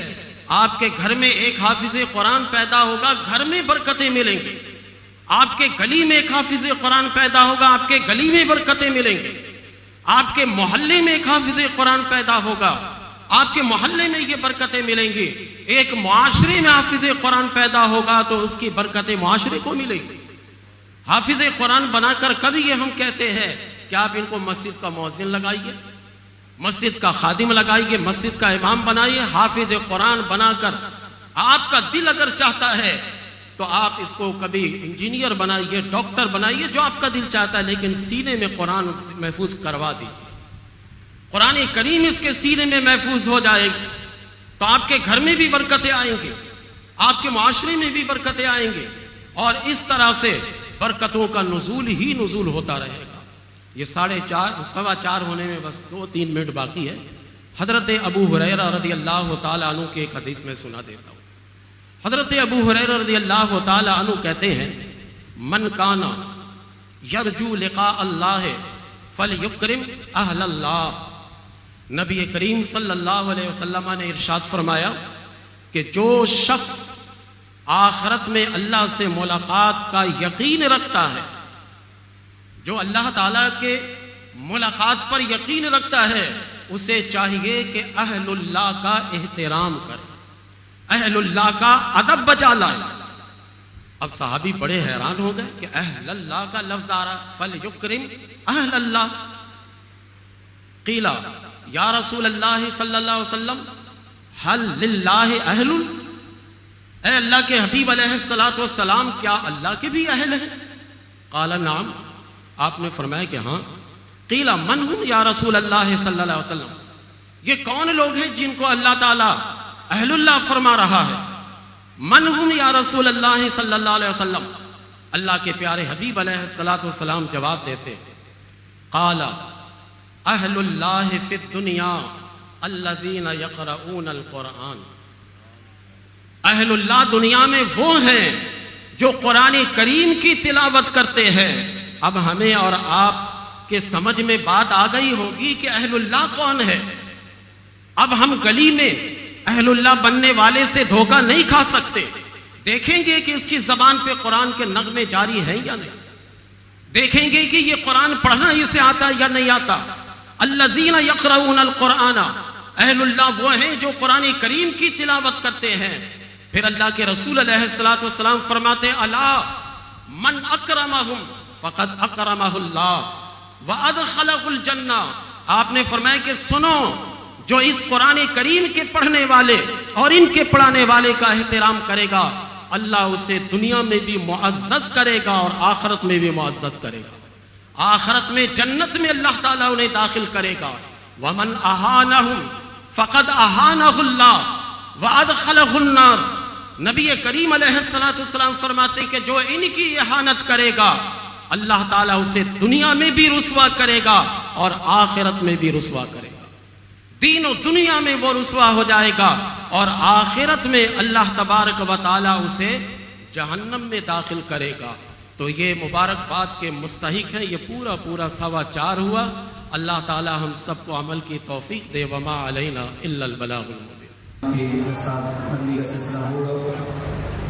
آپ کے گھر میں ایک حافظ قرآن پیدا ہوگا، گھر میں برکتیں ملیں گی۔ آپ کے گلی میں ایک حافظ قرآن پیدا ہوگا، آپ کے گلی میں برکتیں ملیں گی۔ آپ کے محلے میں ایک حافظ قرآن پیدا ہوگا، آپ کے محلے میں یہ برکتیں ملیں گی۔ ایک معاشرے میں حافظ قرآن پیدا ہوگا تو اس کی برکتیں معاشرے کو ملیں گی۔ حافظ قرآن بنا کر کبھی یہ ہم کہتے ہیں کہ آپ ان کو مسجد کا مؤذن لگائیے، مسجد کا خادم لگائیے، مسجد کا امام بنائیے۔ حافظ قرآن بنا کر آپ کا دل اگر چاہتا ہے تو آپ اس کو کبھی انجینئر بنائیے، ڈاکٹر بنائیے، جو آپ کا دل چاہتا ہے، لیکن سینے میں قرآن محفوظ کروا دیجیے۔ قرآن کریم اس کے سینے میں محفوظ ہو جائے گی تو آپ کے گھر میں بھی برکتیں آئیں گی، آپ کے معاشرے میں بھی برکتیں آئیں گی، اور اس طرح سے برکتوں کا نزول ہی نزول ہوتا رہے گا۔ یہ 4:15 ہونے میں بس 2-3 منٹ باقی ہے۔ حضرت ابو ہریرہ رضی اللہ تعالیٰ عنہ کے ایک حدیث میں سنا دیتا ہوں۔ حضرت ابو ہریرہ رضی اللہ تعالیٰ عنہ کہتے ہیں، من کانا یرجو لقاء اللہ فلیکرم اہل اللہ، نبی کریم صلی اللہ علیہ وسلم نے ارشاد فرمایا کہ جو شخص آخرت میں اللہ سے ملاقات کا یقین رکھتا ہے، جو اللہ تعالیٰ کے ملاقات پر یقین رکھتا ہے، اسے چاہیے کہ اہل اللہ کا احترام کرے، اہل اللہ کا ادب بجا لائے۔ اب صحابی بڑے حیران ہو گئے کہ اہل اللہ کا لفظ آ رہا، فلیکرم اہل اللہ۔ قیل یا رسول اللہ صلی اللہ علیہ وسلم حل للہ اہل، اے اللہ کے حبیب علیہ الصلوۃ والسلام کیا اللہ کے بھی اہل ہیں؟ قال نعم، آپ نے فرمایا کہ ہاں۔ قیل من ہم یا رسول اللہ صلی اللہ علیہ وسلم، یہ کون لوگ ہیں جن کو اللہ تعالیٰ اہل اللہ فرما رہا ہے؟ من ہم یا رسول اللہ صلی اللہ علیہ وسلم، اللہ کے پیارے حبیب علیہ الصلوۃ والسلام جواب دیتے، قال اہل اللہ فی الدنیا الذین یقرؤون القرآن، اہل اللہ دنیا میں وہ ہیں جو قرآن کریم کی تلاوت کرتے ہیں۔ اب ہمیں اور آپ کے سمجھ میں بات آ گئی ہوگی کہ اہل اللہ کون ہے۔ اب ہم گلی میں اہل اللہ بننے والے سے دھوکہ نہیں کھا سکتے، دیکھیں گے کہ اس کی زبان پہ قرآن کے نغمے جاری ہیں یا نہیں، دیکھیں گے کہ یہ قرآن پڑھنا اسے آتا یا نہیں آتا۔ الذین یقرؤون القرآن، اہل اللہ وہ ہیں جو قرآن کریم کی تلاوت کرتے ہیں۔ پھر اللہ کے رسول علیہ السلام فرماتے ہیں الا من اکرمہم فقد اکرمہ اللہ وادخلہ الجنہ۔ آپ نے فرمایا کہ سنو، جو اس قرآن کریم کے پڑھنے والے اور ان کے پڑھانے والے کا احترام کرے گا، اللہ اسے دنیا میں بھی معزز کرے گا اور آخرت میں بھی معزز کرے گا۔ آخرت میں جنت میں اللہ تعالیٰ انہیں داخل کرے گا۔ وَمَنْ أَهَانَهُمْ فَقَدْ أَهَانَهُ اللَّهُ وَأَدْخَلَهُ النَّارِ۔ نبی کریم علیہ السلام فرماتے ہیں کہ جو ان کی اہانت کرے گا، اللہ تعالیٰ اسے دنیا میں بھی رسوا کرے گا اور آخرت میں بھی رسوا کرے گا۔ دین و دنیا میں وہ رسوا ہو جائے گا اور آخرت میں اللہ تبارک و تعالیٰ اسے جہنم میں داخل کرے گا۔ تو یہ مبارکباد کے مستحق ہیں۔ یہ پورا 4:15 ہوا۔ اللہ تعالیٰ ہم سب کو عمل کی توفیق دے۔ وما علینا الا البلاغ المبین۔ کے ساتھ بندی کا سلسلہ ہوگا۔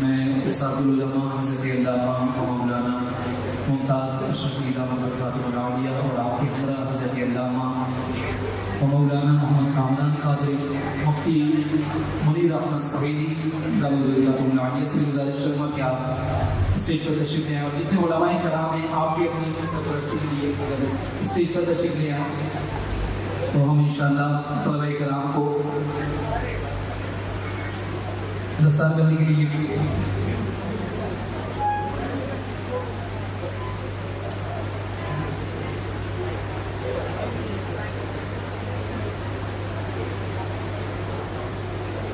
میں اساتذہ العلماء حضرت علامہ مولانا ممتاز اشرفی دامت برکاتہ العالیہ اور آپ کے ہمراہ حضرت علامہ مولانا محمد کامران قادری مفتی منیر احمد سعیدی دامت برکاتہ العالیہ سے گزارش کروں کہ آپ اسٹیج پر تشریف لے آئیں، اور جتنے علماء کرام ہیں آپ بھی اپنی سرپرستی کے لیے اگر اسٹیج پر تشریف لے آئیں تو ہم انشاءاللہ طلباء کرام کو دستار بندی کے لیے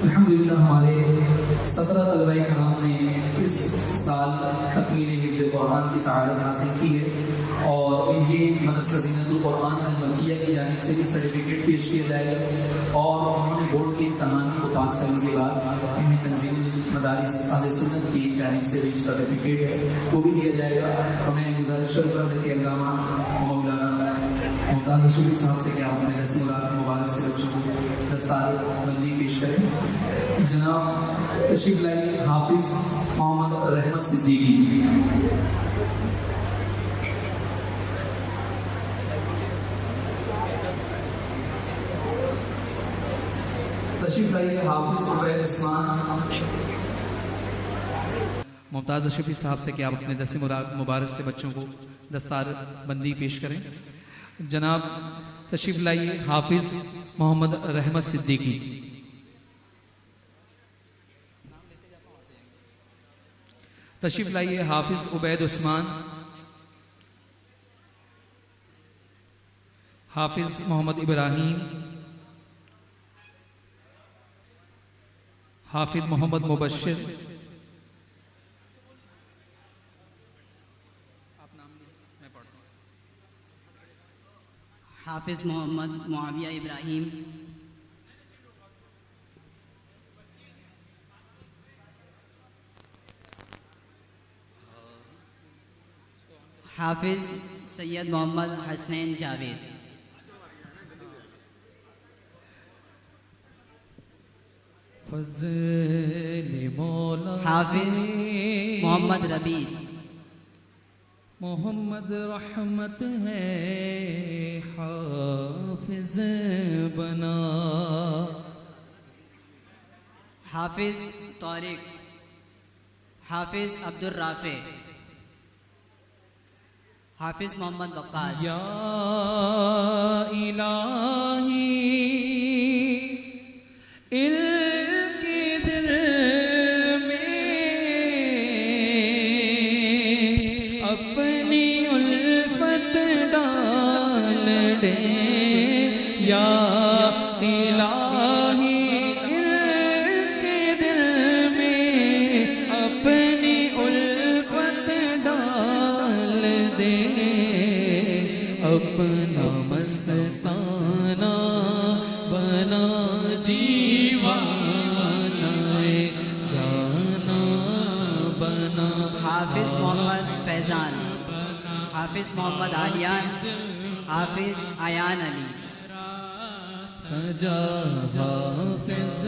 الحمدللہ ہمارے 17 طلباء کرام نے اس سال تکمیل حفظ قرآن کی سعادت حاصل کی ہے اور انہیں مدرسہ زینت القرآن المکیہ کی جانب سے بھی سرٹیفکیٹ پیش کیا جائے گا، اور انہوں نے بورڈ کے امتحان کو پاس کرنے کے بعد انہیں تنظیم مدارس اہل سنت کی جانب سے بھی سرٹیفکیٹ ہے وہ بھی دیا جائے گا۔ اور میں گزارش کروں گا کہ علامہ مولانا ممتاز اشرفی صاحب سے کہ آپ اپنے رسم مبارک سے بچوں کو دستار بندی پیش کریں۔ جناب تشریف لائیے حافظ محمد رحمت صدیقی۔ تشریف لائیے حافظ عبید عثمان۔ ممتاز اشرفی صاحب سے کہ آپ اپنے دست مبارک سے بچوں کو دستار بندی پیش کریں۔ جناب تشریف لائیے حافظ محمد رحمت صدیقی۔ تشریف لائیے حافظ عبید عثمان، حافظ محمد ابراہیم، حافظ محمد مبشر، حافظ محمد معاویہ ابراہیم، حافظ سید محمد حسنین جاوید، فضل مولا حافظ محمد ربیع، محمد رحمت ہے حافظ بنا، حافظ طارق، حافظ عبدالرافع، حافظ محمد وقاص، یا الہی ان کے دل میں اپنی الفت ڈال دے، یا الہی ان کے دل میں اپنی الفت ڈال دے، اپنا مستانہ بنا دیوانہ جان حافظ محمد عالیان، حافظ ایان علی، سجا حافظ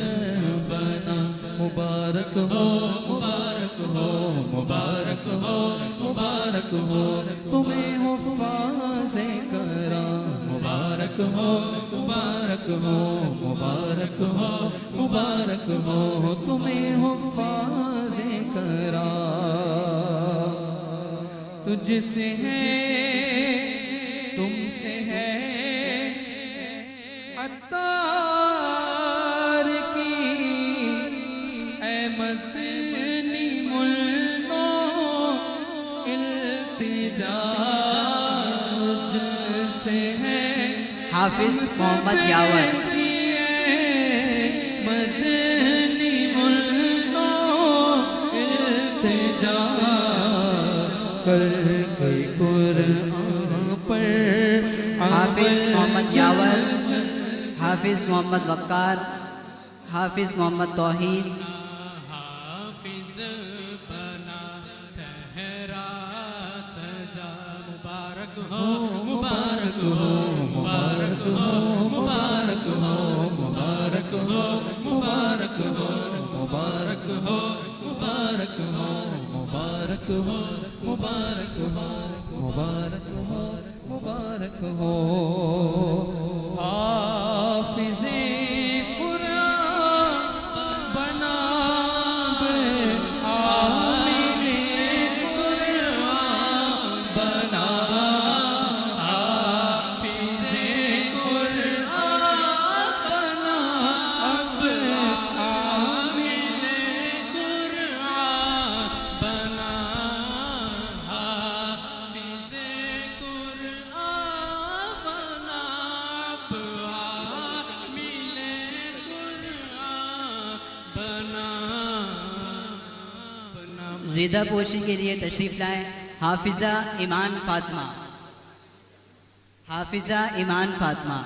بنا، مبارک ہو مبارک ہو مبارک ہو مبارک ہو تمہیں حفاظ کرام، مبارک ہو مبارک ہو مبارک ہو مبارک ہو تمہیں حفاظ کرام، تجھ سے ہے تم سے ہے عطار کی اے مدنی ملو التجا، تجھ سے ہے حافظ محمد یاور، مدنی ملو التجا کر کے قرآن پر، حافظ محمد یاور، حافظ محمد وقار، حافظ محمد توحید، حافظ بنا صحرا سجا، مبارک ہو مبارک ہو مبارک ہو مبارک ہو مبارک ہو مبارک ہو مبارک ہو مبارک ہو مبارک ہو مبارک ہو مبارک ہو مبارک ہو حافظ قرآن بنا عامل قرآن بنا، حافظ قرآن بنا اب عامل قرآن بنا، حافظ قرآن بنا اب عامل قرآن بنا، رضا پوشی کے لیے تشریف لائیں حافظہ ایمان فاطمہ، حافظہ ایمان فاطمہ،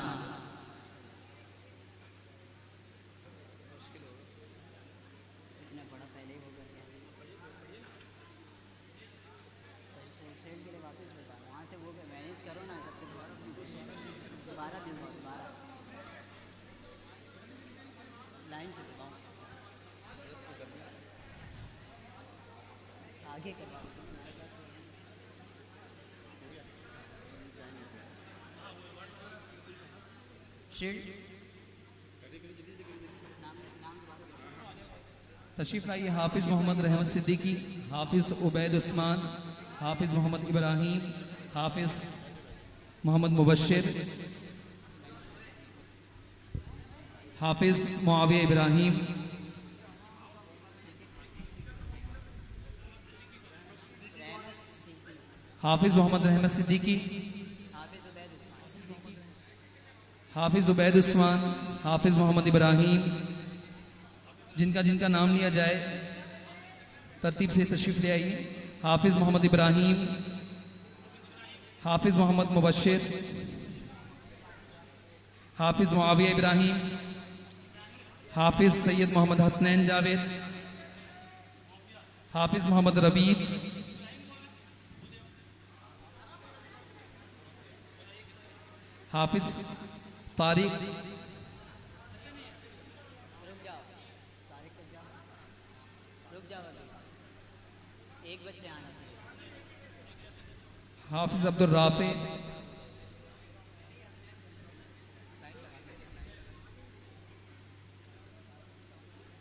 تشریف لائیے حافظ محمد رحمت صدیقی، حافظ عبید عثمان، حافظ محمد ابراہیم، حافظ محمد مبشر، حافظ معاویہ ابراہیم، حافظ محمد رحمت صدیقی، حافظ عبید عثمان، حافظ محمد ابراہیم، جن کا نام لیا جائے ترتیب سے تشریف لے آئیے، حافظ محمد ابراہیم، حافظ محمد مبشر، حافظ معاویہ ابراہیم، حافظ سید محمد حسنین جاوید، حافظ محمد ربیع، حافظ طارق، ایک بچے آنا چاہیے، حافظ عبد الرافع،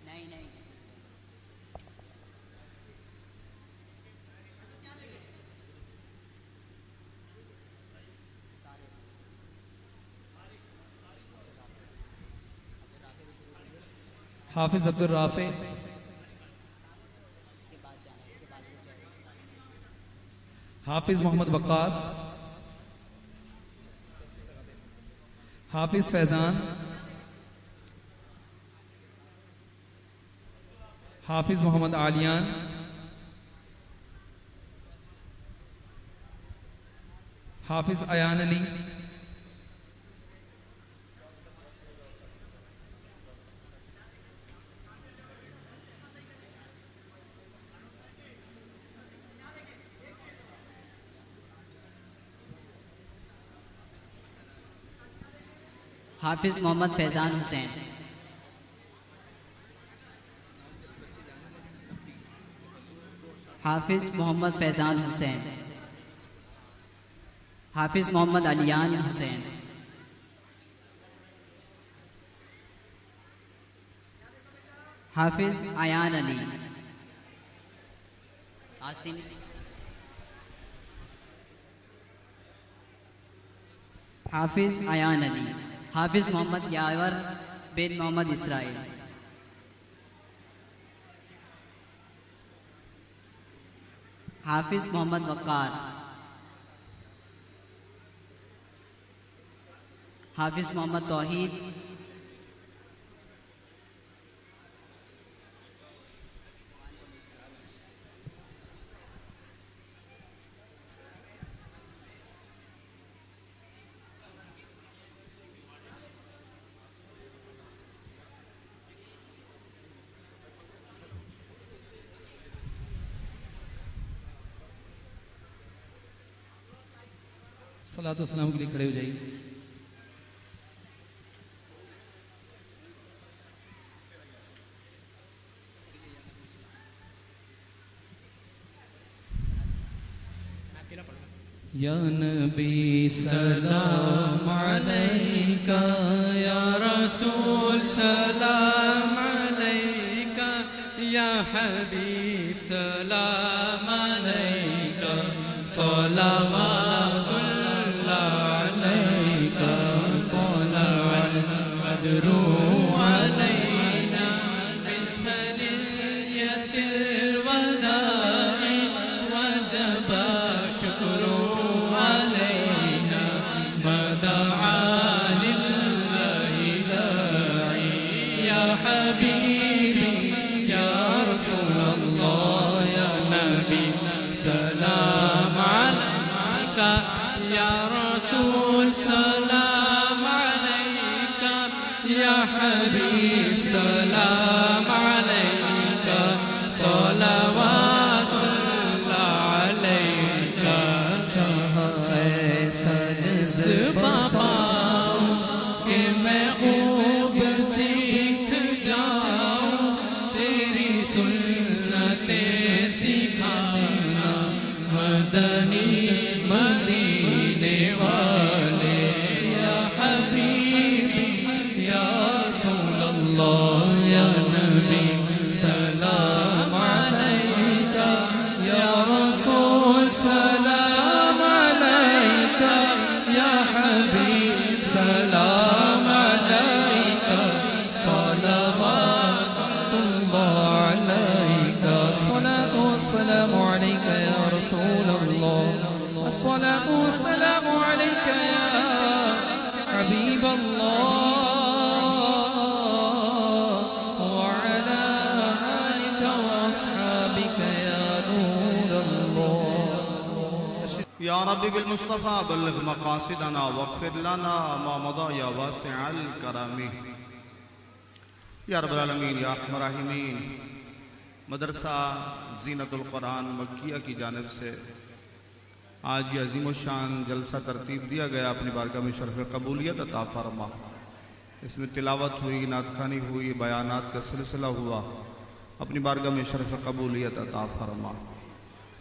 نہیں حافظ عبد الرافع، حافظ محمد وقاص، حافظ فیضان، حافظ محمد عالیان، حافظ ایان علی، حافظ محمد فیضان حسین، حافظ محمد فیضان حسین، حافظ محمد علیان حسین، حافظ عیان علی، آستین، حافظ عیان علی، حافظ محمد یاور بن محمد اسرائیل، حافظ محمد وقار، حافظ محمد توحید، صلاۃ و سلام کے لیے کھڑے ہو جائیے۔ یا نبی سلام علیکہ، یا رسول سلام علیکہ، یا حبیب سلام علیکہ، صلوات اللہ علیکہ، طلع القدر علینا من ثنیۃ الوداع، وجب الشکر علینا ما دعا للہ داعی، یا حبیبی یا رسول اللہ، یا نبی سلام علیکہ، یا رسول سلام علیکہ، یا حبیب سلام علیکہ، صلوات اللہ علیکہ۔ شاہ ایسا جذبہ پاؤں کہ میں خوب سیکھ جاؤں، تیری سنتیں سکھانا، مدنی مدینے والے، یا حبیبی یا رسول اللہ، یا نبی سلام علیکہ، یا رسول سلام علیکہ، یا حبیب سلام علیکہ، صلوات اللہ علیکہ، الصلاۃ والسلام علیکہ یا رسول اللہ، الصلاۃ والسلام علیکہ یا حبیب اللہ، وعلی آلک واصحابک یا نور اللہ۔ یا رب بالمصطفى بلغ مقاصدنا واغفر لنا ما مضى یا واسع الکرم۔ یا رب العالمین، یا ارحم الراحمین، مدرسہ زینت القرآن مکیہ کی جانب سے آج یہ عظیم الشان جلسہ ترتیب دیا گیا، اپنی بارگاہ میں شرف قبولیت عطا فرما۔ اس میں تلاوت ہوئی، نعت خوانی ہوئی، بیانات کا سلسلہ ہوا، اپنی بارگاہ میں شرف قبولیت عطا فرما۔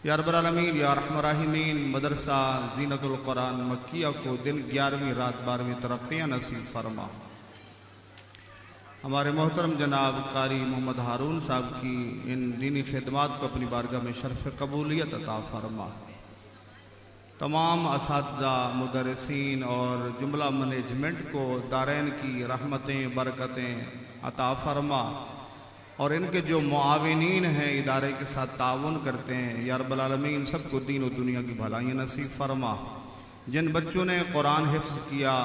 یا رب العالمین، یا ارحم الراحمین، مدرسہ زینت القرآن مکیہ کو دن 11ویں رات 12ویں ترقیاں نصیب فرما۔ ہمارے محترم جناب قاری محمد ہارون صاحب کی ان دینی خدمات کو اپنی بارگاہ میں شرف قبولیت عطا فرما۔ تمام اساتذہ، مدرسین اور جملہ مینجمنٹ کو دارین کی رحمتیں برکتیں عطا فرما، اور ان کے جو معاونین ہیں ادارے کے ساتھ تعاون کرتے ہیں، یا رب العالمین سب کو دین و دنیا کی بھلائیاں نصیب فرما۔ جن بچوں نے قرآن حفظ کیا،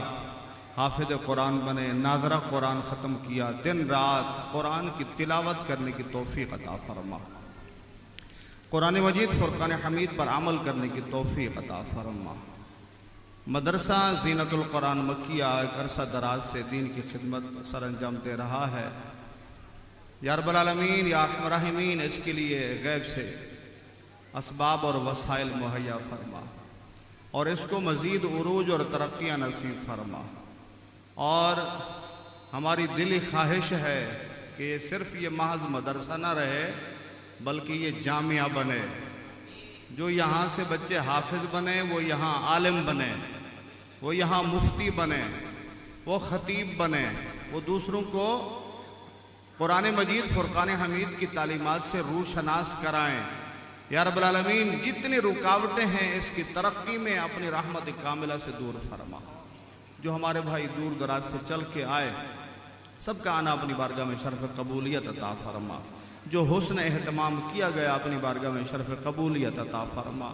حافظ قرآن بنے، ناظرہ قرآن ختم کیا، دن رات قرآن کی تلاوت کرنے کی توفیق عطا فرما۔ قرآن مجید فرقان حمید پر عمل کرنے کی توفیق عطا فرما۔ مدرسہ زینت القرآن مکیہ ایک عرصہ دراز سے دین کی خدمت سر انجام دے رہا ہے۔ یا رب العالمین، یا ارحم الراحمین، اس کے لیے غیب سے اسباب اور وسائل مہیا فرما، اور اس کو مزید عروج اور ترقیاں نصیب فرما۔ اور ہماری دلی خواہش ہے کہ یہ صرف یہ محض مدرسہ نہ رہے بلکہ یہ جامعہ بنے، جو یہاں سے بچے حافظ بنے وہ یہاں عالم بنے، وہ یہاں مفتی بنے، وہ خطیب بنے، وہ دوسروں کو قرآن مجید فرقان حمید کی تعلیمات سے روشناس کرائیں۔ یا رب العالمین جتنی رکاوٹیں ہیں اس کی ترقی میں اپنی رحمت کاملہ سے دور فرما۔ جو ہمارے بھائی دور دراز سے چل کے آئے سب کا آنا اپنی بارگاہ میں شرف قبولیت عطا فرما۔ جو حسن اہتمام کیا گیا اپنی بارگاہ میں شرف قبولیت عطا فرما۔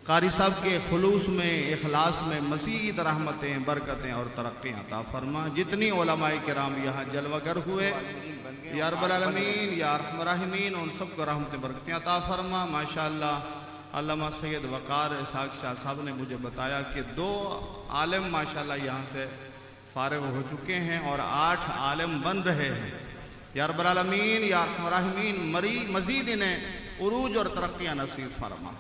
قاری صاحب کے خلوص میں اخلاص میں مزید رحمتیں برکتیں اور ترقیاں عطا فرما۔ جتنی علماء کرام یہاں جلوہ گر ہوئے یا رب العالمین یا ارحم الراحمین ان سب کو رحمتیں برکتیں عطا فرما۔ ماشاءاللہ علامہ سید وقار اسحاق شاہ صاحب نے مجھے بتایا کہ 2 عالم ماشاءاللہ یہاں سے فارغ ہو چکے ہیں اور 8 عالم بن رہے ہیں۔ یا رب العالمین یا ارحم الراحمین مزید انہیں عروج اور ترقیاں نصیب فرما۔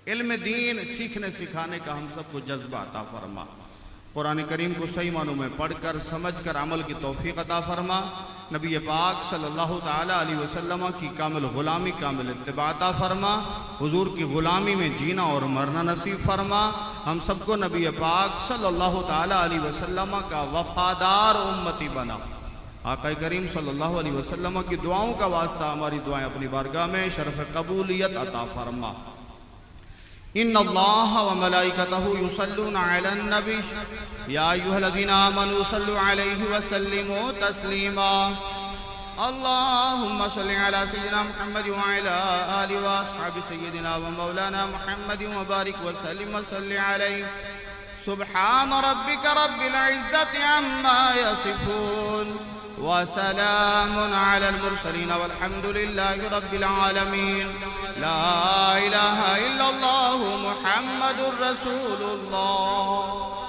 علم دین سیکھنے سکھانے کا ہم سب کو جذبہ عطا فرما۔ قرآن کریم کو صحیح معنوں میں پڑھ کر سمجھ کر عمل کی توفیق عطا فرما۔ نبی پاک صلی اللہ تعالیٰ علیہ وسلم کی کامل غلامی کامل اتباع عطا فرما۔ حضور کی غلامی میں جینا اور مرنا نصیب فرما۔ ہم سب کو نبی پاک صلی اللہ تعالیٰ علیہ وسلم کا وفادار امتی بنا۔ آقا کریم صلی اللہ علیہ وسلم کی دعاؤں کا واسطہ ہماری دعائیں اپنی بارگاہ میں شرف قبولیت عطا فرما۔ ان اللہ وملائکتہ یصلون علی النبی یا ایھا الذین آمنوا صلوا علیہ وسلموا تسلیما۔ اللہم صل علی سیدنا محمد وعلی آلہ واصحاب سیدنا ومولانا محمد وبارک وسلم وصل علیہ۔ سبحان ربک رب العزت عما یصفون وسلام على المرسلين والحمد لله رب العالمين۔ لا إله إلا الله محمد رسول الله۔